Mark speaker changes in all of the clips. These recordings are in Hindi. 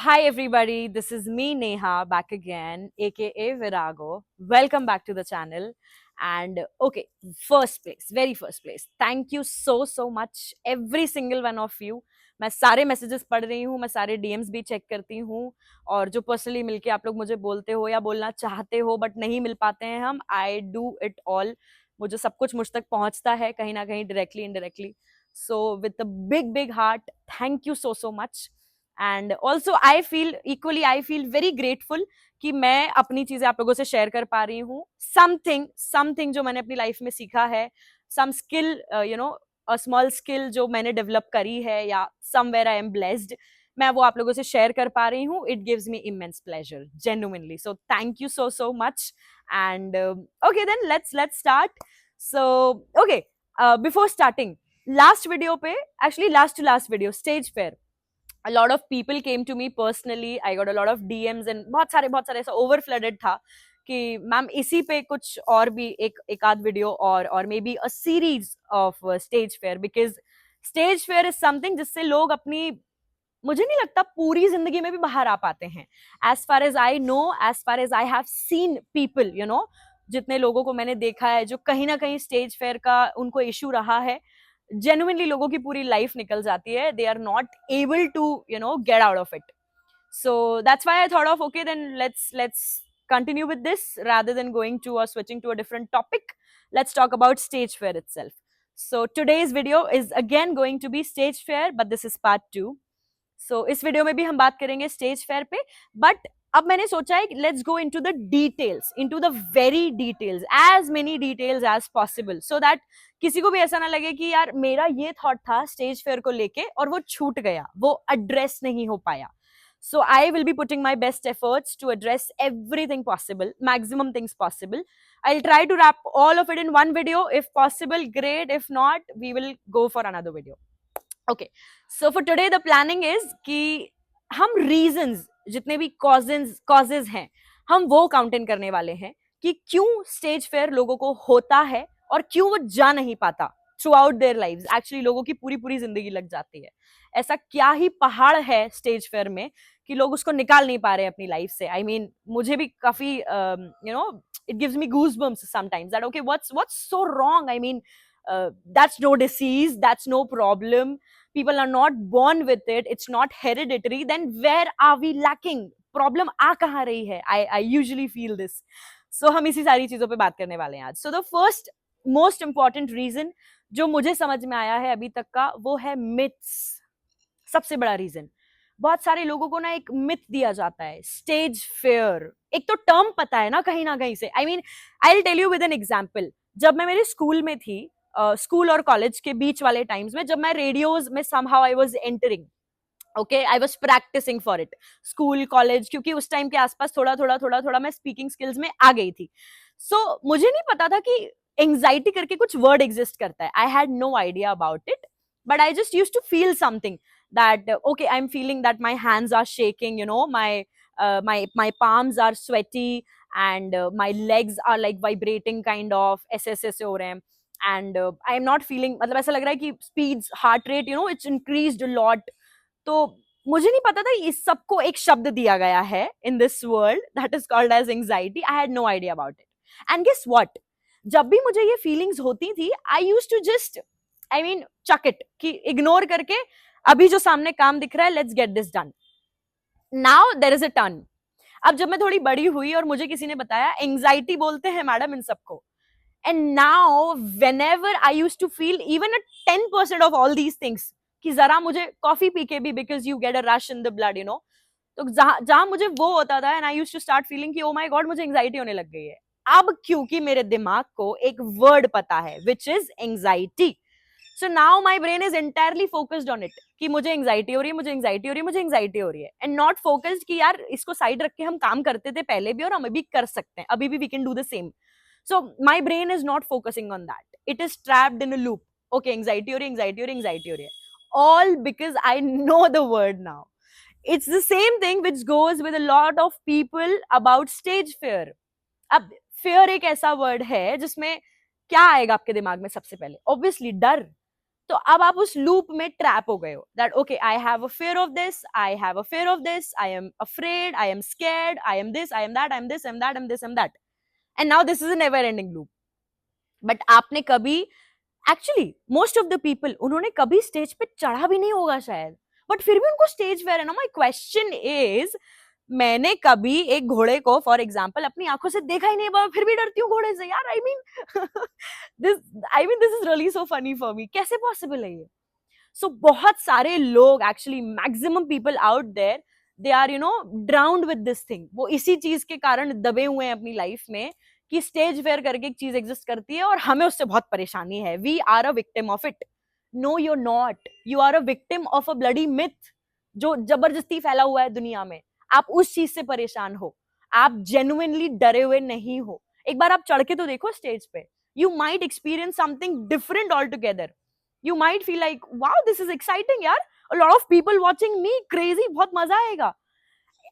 Speaker 1: Hi everybody, this is me Neha back again, aka Virago. Welcome back to the channel. And okay, very first place. Thank you so much, every single one of you. मैं सारे मैसेजेस पढ़ रही हूँ, मैं सारे डीएम्स भी चेक करती हूँ और जो पर्सनली मिलके आप लोग मुझे बोलते हो या बोलना चाहते हो बट नहीं मिल पाते हैं हम, आई डू इट ऑल. मुझे सब कुछ मुझ तक पहुंचता है कहीं ना कहीं directly indirectly. So with a big heart, thank you so much. And also I feel very grateful कि मैं अपनी चीजें आप लोगों से शेयर कर पा रही हूँ. समथिंग जो मैंने अपनी लाइफ में सीखा है, some skill, a small skill जो मैंने डेवलप करी है या समवेयर आई एम ब्लेस्ड, मैं वो आप लोगों से शेयर कर पा रही हूँ. It gives me immense pleasure, genuinely. So thank you so much. And okay then let's start. So okay, before starting, last video पे, actually last to last video, stage fear, a lot of people came to me personally. I got a lot of DMs and बहुत सारे ऐसा ओवरफ्लडेड था कि मैम इसी पे कुछ और भी एक आध वीडियो और may be a series of stage fair, because stage fair is something जिससे लोग अपनी, मुझे नहीं लगता पूरी जिंदगी में भी बाहर आ पाते हैं. As far as I know, as far as I have seen people, जितने लोगों को मैंने देखा है जो कहीं ना कहीं स्टेज फेयर का उनको इशू रहा है, genuinely लोगों की पूरी लाइफ निकल जाती है. They are not able to get out of it. So that's why I thought of, okay, then let's continue with this rather than going to or switching to a different topic. Let's talk about stage fear itself. So today's video is again going to be stage fear, but this is part 2. So इस वीडियो में भी हम बात करेंगे स्टेज फेयर पे, बट अब मैंने सोचा है let's go into the details, into the very details, as many details as possible, so that किसी को भी ऐसा ना लगे कि यार मेरा ये थॉट था स्टेज फेयर को लेके और वो छूट गया, वो एड्रेस नहीं हो पाया. So I will be putting my best efforts to address everything possible, maximum things possible. I'll try to wrap all of it in one video. If possible, great. If not, we will go for another video. Okay. So for today, the planning is कि हम reasons, जितने भी causes हैं, हम वो काउंट इन करने वाले हैं कि क्यों स्टेज फेयर लोगों को होता है और क्यों वो जा नहीं पाता through out their lives. Actually लोगों की पूरी पूरी जिंदगी लग जाती है. ऐसा क्या ही पहाड़ है स्टेज फेयर में कि लोग उसको निकाल नहीं पा रहे अपनी लाइफ से. आई मीन मुझे भी काफी it gives me goosebumps sometimes that okay what's so wrong. I mean that's no disease, that's no problem, people are not born with it, it's not hereditary, then where are we lacking? Problem आ कहाँ रही है? I usually feel this. So हम इसी सारी चीजों पे बात करने वाले हैं आज. So the first most important reason जो मुझे समझ में आया है अभी तक का, वो है myths. सबसे बड़ा रीजन, बहुत सारे लोगों को ना एक मिथ दिया जाता है स्टेज फेयर. एक तो टर्म पता है ना कहीं से. I mean I will tell you with an example. जब मैं मेरे स्कूल में थी, स्कूल और कॉलेज के बीच वाले टाइम्स में, जब मैं रेडियोज में somehow I was entering, okay, I was practicing for it, school college, क्योंकि उस टाइम के आसपास थोड़ा मैं स्पीकिंग स्किल्स में आ गई थी. सो मुझे नहीं पता था कि एंग्जाइटी करके कुछ वर्ड एग्जिस्ट करता है. I had no idea about it, but I just used to feel something that okay, I'm feeling that my hands are shaking, my palms are sweaty, and my legs are like vibrating kind of, ऐसे हो रहे हैं. And I am not feeling, मतलब ऐसा लग रहा है कि speeds, heart rate, it's increased a lot. तो मुझे नहीं पता था इस सबको एक शब्द दिया गया है in this world that is called as anxiety. I had no idea about it. And guess what? जब भी मुझे ये फीलिंग्स होती थी, I used to just, I mean, chuck it, कि इग्नोर करके अभी जो सामने काम दिख रहा है, let's get this done. Now there is a turn. अब जब मैं थोड़ी बड़ी हुई और मुझे किसी ने बताया एंग्जाइटी बोलते हैं मैडम इन सबको, and now whenever I used to feel even a 10% of all these things, कि जरा मुझे कॉफी पी के भी, because you get a rush in the blood, तो जहां मुझे वो होता था, and I used to start feeling कि ओ माय गॉड मुझे एंग्जाइटी होने लग गई है. अब क्योंकि मेरे दिमाग को एक वर्ड पता है which is anxiety, so now my brain is entirely focused on it कि मुझे एंग्जाइटी हो रही है, मुझे एंग्जाइटी हो रही है, मुझे एंग्जाइटी हो रही है, एंड नॉट फोकस्ड कि यार इसको साइड रख के हम काम करते थे पहले भी और हम अभी कर सकते हैं, अभी भी we can do the same. So my brain is not focusing on that, it is trapped in a loop. Okay, anxiety हो रही है, एंग्जाइटी हो रही है, एंग्जाइटी हो रही है, all because I know the word now. It's the same thing which goes with a lot of people about stage fear. अब fear एक ऐसा word है जिसमें क्या आएगा आपके दिमाग में सबसे पहले? Obviously डर. तो अब आप उस लूप में ट्रैप हो गए हो that okay I have a fear of this, I have a fear of this, I am afraid, I am scared, I am this, I am that, I am this, I am that, I am this, I am that, and now this is a never ending loop. But आपने कभी actually most of the people उन्होंने कभी स्टेज पे चढ़ा भी नहीं होगा शायद, बट फिर भी उनको स्टेज फेयर है ना. माय क्वेश्चन इज, मैंने कभी एक घोड़े को फॉर एग्जाम्पल अपनी आंखों से देखा ही नहीं, फिर भी डरती हूँ घोड़े से यार. This is really so funny for me. कैसे पॉसिबल है ये? सो बहुत सारे लोग actually maximum people out there they are drowned with this thing. वो इसी चीज के कारण दबे हुए हैं अपनी लाइफ में कि स्टेज फेयर करके एक चीज एग्जिस्ट करती है और हमें उससे बहुत परेशानी है. We are a victim of it. No you not. You are a victim of a bloody myth जो जबरदस्ती फैला हुआ है दुनिया में. आप उस चीज से परेशान हो. आप जेन्युइनली डरे हुए नहीं हो. एक बार आप चढ़ के तो देखो स्टेज पे. You might experience something different all together. You might feel like, wow, this is exciting यार. A lot of people watching me, crazy, बहुत मजा आएगा.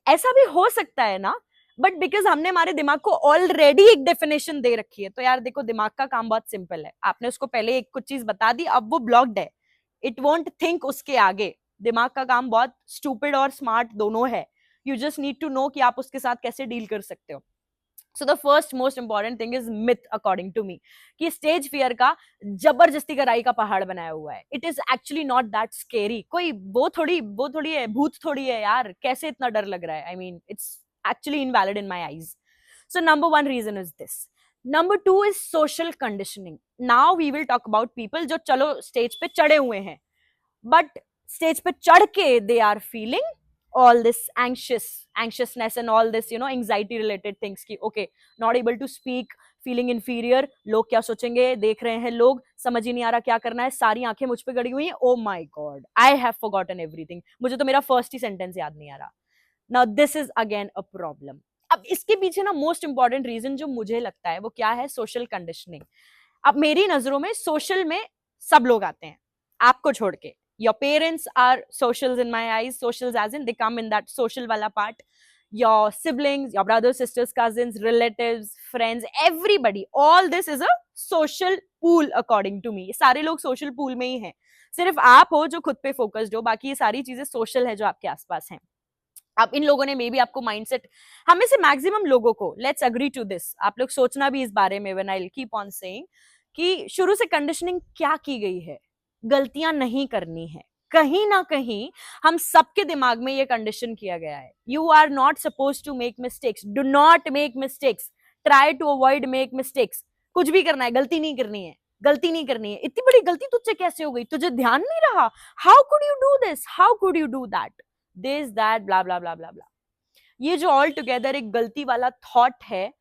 Speaker 1: ऐसा भी हो सकता है ना. बट बिकॉज हमने हमारे दिमाग को ऑलरेडी एक डेफिनेशन दे रखी है. तो यार देखो, दिमाग का काम बहुत सिंपल है. आपने उसको पहले एक कुछ चीज बता दी, अब वो ब्लॉक्ड है. इट वोंट थिंक उसके आगे. दिमाग का काम बहुत स्टूपिड और स्मार्ट दोनों है. You just need to know कि आप उसके साथ कैसे डील कर सकते हो. So the first most important thing is myth according to me, कि स्टेज फियर का जबरदस्ती कराई का पहाड़ बनाया हुआ है. It is actually not that scary. कोई वो थोड़ी है, भूत थोड़ी है यार. कैसे इतना डर लग रहा है? I mean it's actually invalid in my eyes. So number one reason is this. Number two is social conditioning. Now we will talk about people जो चलो स्टेज पे चढ़े हुए हैं, बट स्टेज पे चढ़ के they are feeling all this anxiousness and all this anxiety related things ki okay, not able to speak, feeling inferior, log kya sochenge, dekh rahe hain log, samajh hi nahi aa raha kya karna hai, सारी आंखें मुझ पे गड़ी हुई हैं. oh my god, I have forgotten everything. मुझे तो मेरा फर्स्ट ही सेंटेंस याद नहीं आ रहा. now this is again a problem. अब इसके पीछे ना मोस्ट इंपॉर्टेंट रीजन जो मुझे लगता है वो क्या है? Social conditioning. अब मेरी नजरों में सोशल में सब लोग आते हैं आपको छोड़ के. Your parents are socials in my eyes. Socials as in they come in that social wala part. Your siblings, your brothers, sisters, cousins, relatives, friends, everybody. All this is a social pool according to me. सारे लोग social pool में ही हैं. सिर्फ आप हो जो खुद पे फोकस्ड हो, बाकी ये सारी चीजें सोशल है जो आपके आसपास हैं. अब इन लोगों ने मे बी आपको माइंडसेट, हमें से मैक्सिमम लोगों को, लेट्स अग्री टू दिस, आप लोग सोचना भी इस बारे में, when I will keep on saying, कि शुरू से कंडीशनिंग क्या की गई है? गलतियां नहीं करनी है. कहीं ना कहीं हम सबके दिमाग में ये कंडीशन किया गया है. You are not suppose to make mistakes. Do not make mistakes. Try to avoid make mistakes. कुछ भी करना है, गलती नहीं करनी है. गलती नहीं करनी है. इतनी बड़ी गलती तुझसे कैसे हो गई? तुझे ध्यान नहीं रहा? How could you do this? How could you do that? This that blah blah blah blah blah. ये जो ऑल टुगेदर एक गलती वाला थॉट है,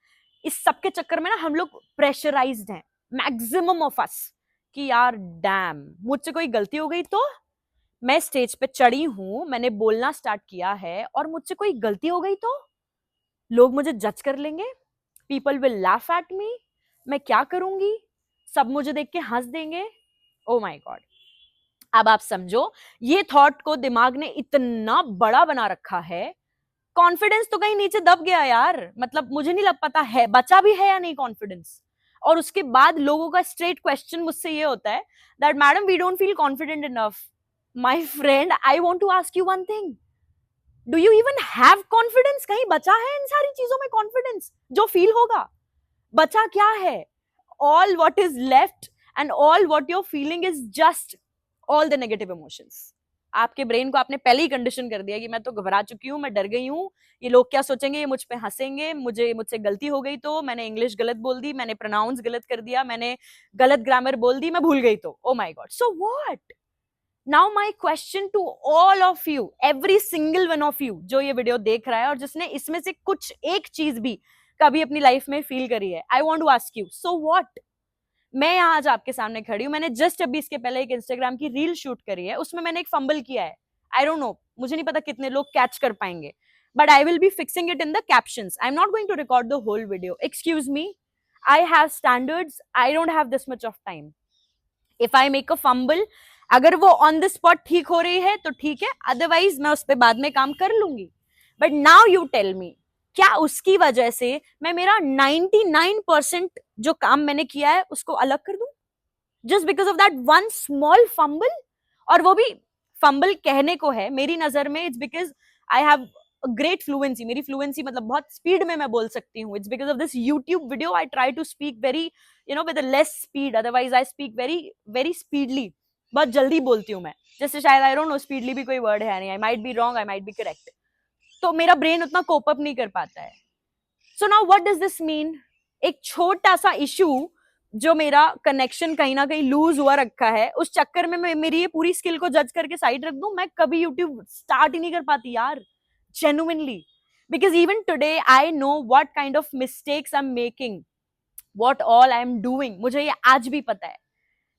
Speaker 1: इस सबके चक्कर में ना हम लोग प्रेशराइज्ड हैं, मैक्सिमम ऑफ अस, कि यार डैम, मुझसे कोई गलती हो गई तो मैं स्टेज पे चढ़ी हूं, मैंने बोलना स्टार्ट किया है और मुझसे कोई गलती हो गई तो लोग मुझे जज कर लेंगे. People will laugh at me. मैं क्या करूंगी? सब मुझे देख के हंस देंगे. ओ माय गॉड. अब आप समझो, ये थॉट को दिमाग ने इतना बड़ा बना रखा है. कॉन्फिडेंस तो कहीं नीचे दब गया यार. मतलब मुझे नहीं लग पता है बचा भी है या नहीं कॉन्फिडेंस. और उसके बाद लोगों का स्ट्रेट क्वेश्चन मुझसे ये होता है that madam we don't feel confident enough. My friend, I want to ask you one thing. Do you even have confidence? कहीं बचा है इन सारी चीजों में कॉन्फिडेंस जो फील होगा? बचा क्या है? All what is left and all what you're feeling is just all the negative emotions. आपके ब्रेन को आपने पहले ही कंडीशन कर दिया कि मैं तो घबरा चुकी हूँ, मैं डर गई हूँ, ये लोग क्या सोचेंगे, ये मुझ पे हंसेंगे, मुझसे गलती हो गई तो, मैंने इंग्लिश गलत बोल दी, मैंने प्रोनाउंस गलत कर दिया, मैंने गलत ग्रामर बोल दी, मैं भूल गई तो, oh my god. So what? Now my question to all of you, every single one of you जो ये वीडियो देख रहा है और जिसने इसमें से कुछ एक चीज भी कभी अपनी लाइफ में फील करी है, I want to ask you, so what? मैं यहाँ आज आपके सामने खड़ी हूँ. मैंने जस्ट अभी इसके पहले एक इंस्टाग्राम की रील शूट करी है, उसमें मैंने एक फंबल किया है. आई डोंट नो, मुझे नहीं पता कितने लोग कैच कर पाएंगे, but I will be fixing it in the captions. I am not going to record the whole video. Excuse me, I have standards. I don't have this much of time. If I make a fumble, अगर वो ऑन द स्पॉट ठीक हो रही है तो ठीक है, अदरवाइज मैं उस पर बाद में काम कर लूंगी. But now you tell me, क्या उसकी वजह से मैं मेरा 99% जो काम मैंने किया है उसको अलग कर दूं? just because of that one small fumble. और वो भी fumble कहने को है, मेरी नजर में it's because I have a great fluency. मेरी fluency मतलब बहुत speed में मैं बोल सकती हूँ. It's because of this YouTube video I try to speak very, with a less speed. Otherwise I speak very very speedily. बहुत जल्दी बोलती हूँ मैं. जैसे शायद I don't know speedily भी कोई word है नहीं. I might be wrong, I might be correct. तो मेरा brain उतना cope up नहीं कर पाता है. So now what does this mean? एक छोटा सा issue जो मेरा कनेक्शन कहीं ना कहीं लूज हुआ रखा है, उस चक्कर में मैं मेरी ये पूरी स्किल को जज करके साइड रख दूं, मैं कभी यूट्यूब स्टार्ट ही नहीं कर पाती यार, genuinely. Because even today I know what kind of mistakes I am making, what all I am doing, मुझे ये आज भी पता है.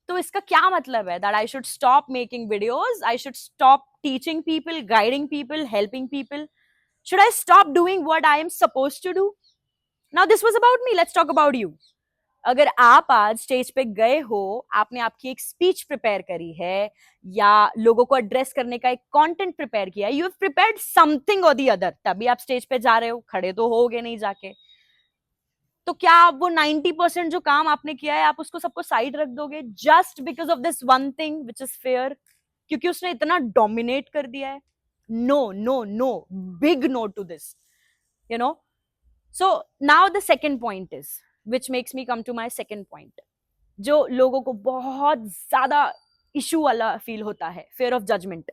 Speaker 1: तो इसका क्या मतलब है? That I should stop making videos, I should stop teaching people, guiding people, helping people. Should I stop doing what I am supposed to do? Now this was about me, let's talk about you. अगर आप आज स्टेज पे गए हो, आपने आपकी एक स्पीच प्रिपेयर करी है या लोगों को एड्रेस करने का एक कंटेंट प्रिपेयर किया है, यू हैव प्रिपेयर्ड समथिंग और दी अदर, तभी आप स्टेज पे जा रहे हो, खड़े तो होगे नहीं जाके. तो क्या आप वो 90% जो काम आपने किया है, आप उसको सबको साइड रख दोगे just because of this one thing which is fear, क्योंकि उसने इतना डोमिनेट कर दिया है? No no no, big no to this, you know. So now the second point is, which makes me come to my second point, जो लोगों को बहुत ज्यादा इशू वाला फील होता है, fear of judgment.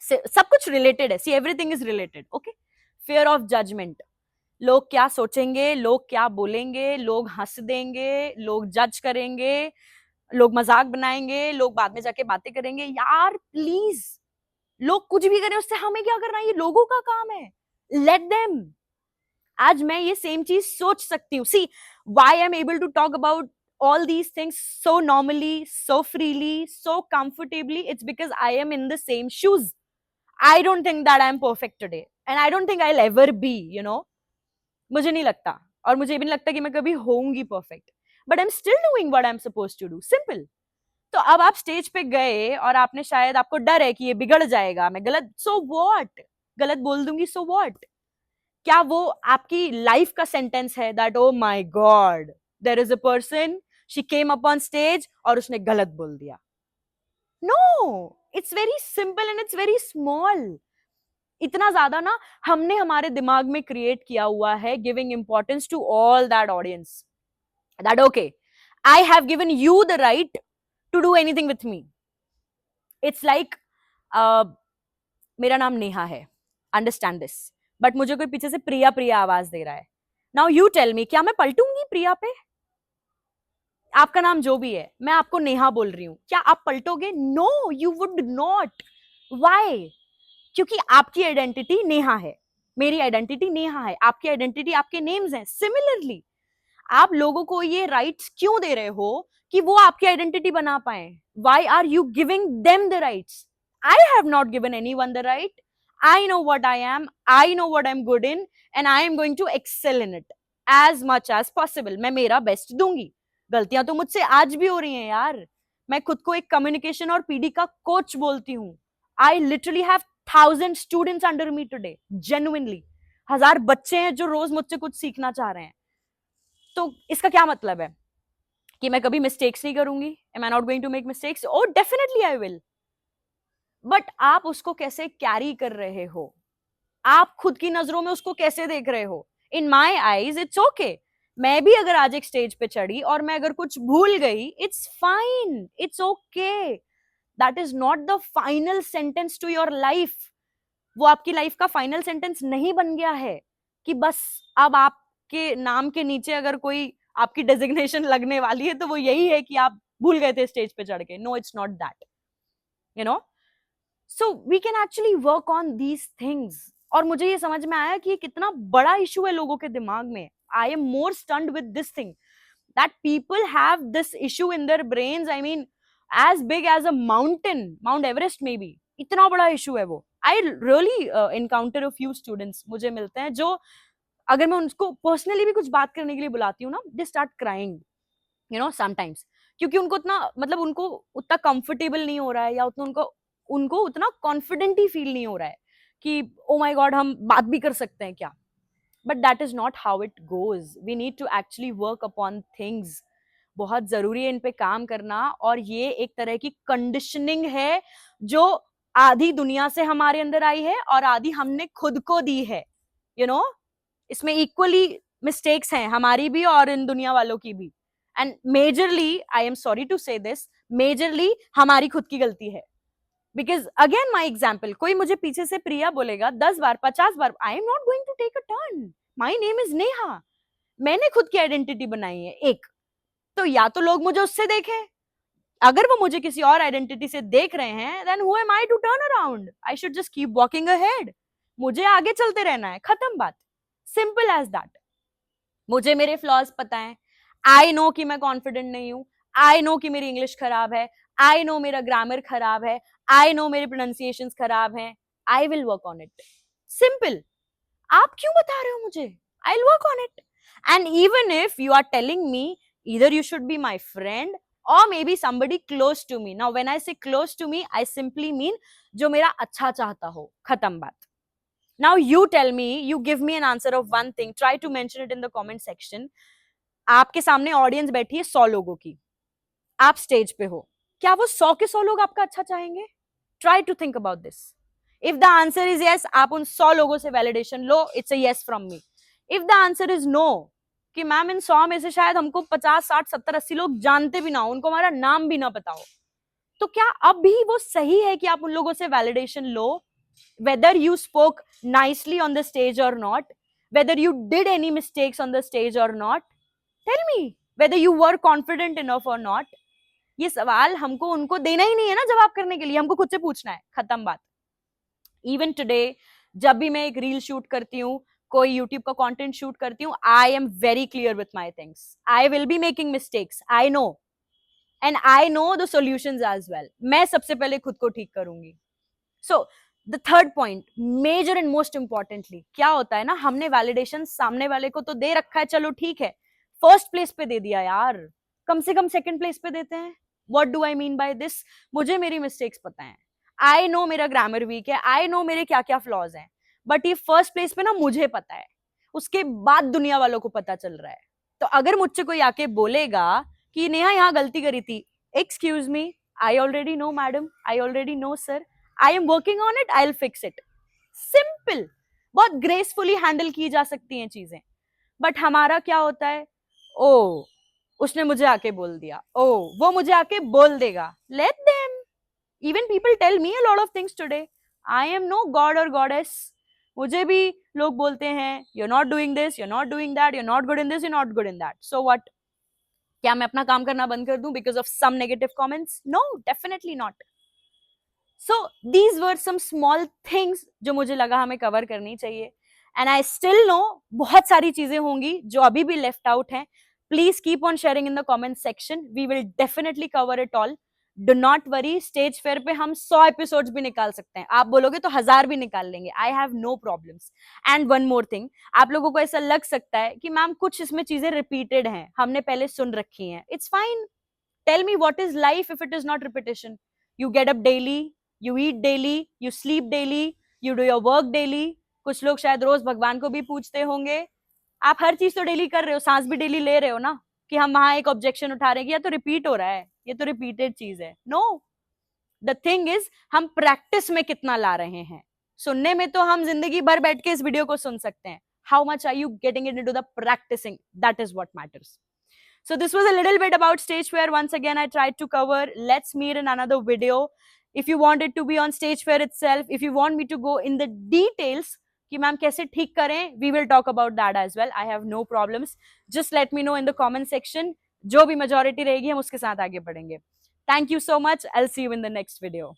Speaker 1: सब कुछ रिलेटेड है, see everything is related, okay? fear of judgment. लोग क्या सोचेंगे, लोग क्या बोलेंगे, लोग हंस देंगे, लोग जज करेंगे, लोग मजाक बनाएंगे, लोग बाद में जाके बातें करेंगे. यार प्लीज, लोग कुछ भी करें उससे हमें क्या करना, ये लोगों का काम है. Let them. आज मैं ये सेम चीज सोच सकती हूँ. See why I am able to talk about all these things so normally, so freely, so comfortably, it's because I am in the same shoes. I don't think that I am perfect today and I don't think I'll ever be, मुझे नहीं लगता, और मुझे भी नहीं लगता कि मैं कभी होऊंगी perfect, but I'm still doing what I'm supposed to do. Simple. तो अब आप स्टेज पे गए और आपने शायद, आपको डर है कि ये बिगड़ जाएगा, मैं गलत, so what, गलत बोल दूंगी, so what? क्या वो आपकी लाइफ का सेंटेंस है that oh my god there is a person, she came up on stage और उसने गलत बोल दिया? No, it's very simple and it's very small. इतना ज्यादा ना हमने हमारे दिमाग में क्रिएट किया हुआ है, giving importance to all that audience, that okay I have given you the right to do anything with me. It's like मेरा नाम नेहा है, अंडरस्टैंड दिस, बट मुझे कोई पीछे से प्रिया प्रिया आवाज दे रहा है. नाउ यू टेल मी, क्या मैं पलटूंगी प्रिया पे? आपका नाम जो भी है, मैं आपको नेहा बोल रही हूं, क्या आप पलटोगे? No, you would not. Why? क्योंकि आपकी आइडेंटिटी नेहा है, मेरी आइडेंटिटी नेहा है, आपकी आइडेंटिटी आपके नेम्स हैं. सिमिलरली आप लोगों को ये राइट्स क्यों दे रहे हो कि वो आपकी आइडेंटिटी बना पाए? Why are you giving them the rights? I have not given anyone the right. I know what I am, I know what I'm good in, and I am going to excel in it as much as possible. मैं मेरा बेस्ट दूंगी. गलतियां तो मुझसे आज भी हो रही हैं यार. मैं खुद को एक कम्युनिकेशन और पीडी का कोच बोलती हूँ. I literally have 1,000 students under me today. Genuinely. 1,000 बच्चे हैं जो रोज मुझसे कुछ सीखना चाह रहे हैं. तो इसका क्या मतलब है? कि मैं कभी मिस्टेक्स नहीं करूंगी? Am I not going to make mistakes? Oh, definitely I will. But आप उसको कैसे कैरी कर रहे हो, आप खुद की नजरों में उसको कैसे देख रहे हो? इन माई आईज इट्स ओके. मैं भी अगर आज एक स्टेज पे चढ़ी और मैं अगर कुछ भूल गई, it's fine, it's okay. That is not the final sentence to your life. वो आपकी लाइफ का फाइनल सेंटेंस नहीं बन गया है कि बस अब आपके नाम के नीचे अगर कोई आपकी डेजिग्नेशन लगने वाली है तो वो यही है कि आप भूल गए थे स्टेज पे चढ़ के. No, it's not that, you know. So we can actually work on these things. और मुझे ये समझ में आया कि ये कितना बड़ा इशू है लोगों के दिमाग में. I am more stunned with this thing that people have this issue in their brains. I mean, as big as a mountain, Mount Everest maybe. इतना बड़ा इशू है वो. I really encounter a few students मुझे मिलते हैं जो, अगर मैं उनको पर्सनली भी कुछ बात करने के लिए बुलाती हूँ ना, they start crying, sometimes. क्योंकि उनको उतना, मतलब उनको उतना कंफर्टेबल नहीं हो रहा है, या उतना उनको उतना कॉन्फिडेंट ही फील नहीं हो रहा है कि ओ माय गॉड हम बात भी कर सकते हैं क्या. But that is not how it goes. We need to actually work upon things. बहुत जरूरी है इन पे काम करना, और ये एक तरह की कंडीशनिंग है जो आधी दुनिया से हमारे अंदर आई है और आधी हमने खुद को दी है। यू नो, इसमें इक्वली मिस्टेक्स हैं, हमारी भी और इन दुनिया वालों की भी। And majorly, I am sorry to say this, majorly हमारी खुद की गलती है। बिकॉज अगेन माई एग्जाम्पल, कोई मुझे पीछे से प्रिया बोलेगा 10 बार 50 बार, I am not going to take a turn. My name is Neha, मैंने खुद की आइडेंटिटी बनाई है एक। तो या तो लोग मुझे उससे देखें, अगर वो मुझे किसी और आइडेंटिटी से देख रहे हैं, then who am I to turn around? I should just keep walking ahead. मुझे आगे चलते रहना है, खत्म बात, सिंपल एज दैट। मुझे मेरे फ्लॉज पता है, आई नो कि मैं कॉन्फिडेंट नहीं हूं, आई नो कि मेरी इंग्लिश खराब है, आई नो मेरा ग्रामर खराब है, आई नो मेरे प्रोनाउंसिएशन खराब हैं, I will work on it. Simple. आप क्यों बता रहे हो मुझे? I will work on it. And even if you are telling me, either you should be my friend or maybe somebody close to me. Now when I say close to me, I simply mean जो मेरा अच्छा चाहता हो, खत्म बात। Now you tell me, you give me an answer of one thing, try to mention it in the comment section. आपके सामने ऑडियंस बैठी है 100 लोगों की, आप स्टेज पे हो, क्या वो 100 के 100 लोग आपका अच्छा चाहेंगे? Try to think about this. If the answer is yes, आप उन 100 लोगों से validation low, it's a yes from me. If the answer is no, कि मैम इन 100 में से शायद हमको 50 60 70 80 लोग जानते भी ना हो, उनको हमारा नाम भी ना पता हो, तो क्या अब भी वो सही है कि आप उन लोगों से validation low, whether you spoke nicely on the stage or not, whether you did any mistakes on the stage or not, tell me whether you were confident enough or not. ये सवाल हमको उनको देना ही नहीं है ना जवाब करने के लिए, हमको खुद से पूछना है, खत्म बात। इवन टुडे जब भी मैं एक रील शूट करती हूँ, कोई यूट्यूब का कंटेंट शूट करती हूँ, I am very clear with my things. I will be making mistakes, I know, and I know the solutions as well. मैं सबसे पहले खुद को ठीक करूंगी। So the third point, major and most importantly, क्या होता है ना, हमने वैलिडेशन सामने वाले को तो दे रखा है, चलो ठीक है, फर्स्ट प्लेस पे दे दिया यार, कम से कम सेकंड प्लेस पे देते हैं। What do I mean by this? मुझे मेरी मिस्टेक्स पता है, आई नो मेरा ग्रामर वीक है, आई नो मेरे क्या क्या फ्लॉज हैं, बट ये फर्स्ट प्लेस पे ना मुझे पता है, उसके बाद दुनिया वालों को पता चल रहा है। तो अगर मुझसे कोई आके बोलेगा कि नेहा यहाँ गलती करी थी, excuse me, I already know madam, I already know sir, I am working on it, I will fix it. Simple, बहुत ग्रेसफुली हैंडल की जा सकती हैं चीजें। बट हमारा क्या होता है, ओ उसने मुझे आके बोल दिया, ओ वो मुझे आके बोल देगा, let them. Even people tell me a lot of things today, I am no god और गॉडेस। मुझे भी लोग बोलते हैं, you are not doing this, you are not doing that, you are not good in this, you are not good in that. So what? क्या मैं अपना काम करना बंद कर दूं because of some negative comments? No, definitely not. So these were some small things जो मुझे लगा हमें कवर करनी चाहिए। एंड आई स्टिल नो बहुत सारी चीजें होंगी जो अभी भी लेफ्ट आउट हैं। Please keep on sharing in the comment section, we will definitely cover it all. Do not worry, stage fear पे हम 100 एपिसोड्स भी निकाल सकते हैं, आप बोलोगे तो 1000 भी निकाल लेंगे, I have no problems. And one more thing, आप लोगों को ऐसा लग सकता है कि मैम कुछ इसमें चीजें रिपीटेड हैं, हमने पहले सुन रखी हैं, it's fine. Tell me what is life if it is not repetition? You get up daily, you eat daily, you sleep daily, you do your work daily. कुछ लोग शायद रोज भगवान को भी पूछते होंगे, आप हर चीज तो डेली कर रहे हो, सांस भी डेली ले रहे हो ना, कि हम वहां एक ऑब्जेक्शन उठा रहे हैं कि या तो रिपीट हो रहा है, ये तो रिपीटेड चीज है। नो, द थिंग इज हम प्रैक्टिस में कितना ला रहे हैं। सुनने में तो हम जिंदगी भर बैठ के इस वीडियो को सुन सकते हैं, how much are you getting it into the practicing, that is what matters. So this was a little bit about stage fair. Once again, I tried to cover. Let's meet in another video. If you want it to be on stage fair itself, if you want me to go in the details कि मैम कैसे ठीक करें, we will talk about that as well. I have no problems. Just let me know in the comment section. जो भी majority रहेगी हम उसके साथ आगे बढ़ेंगे. Thank you so much. I'll see you in the next video.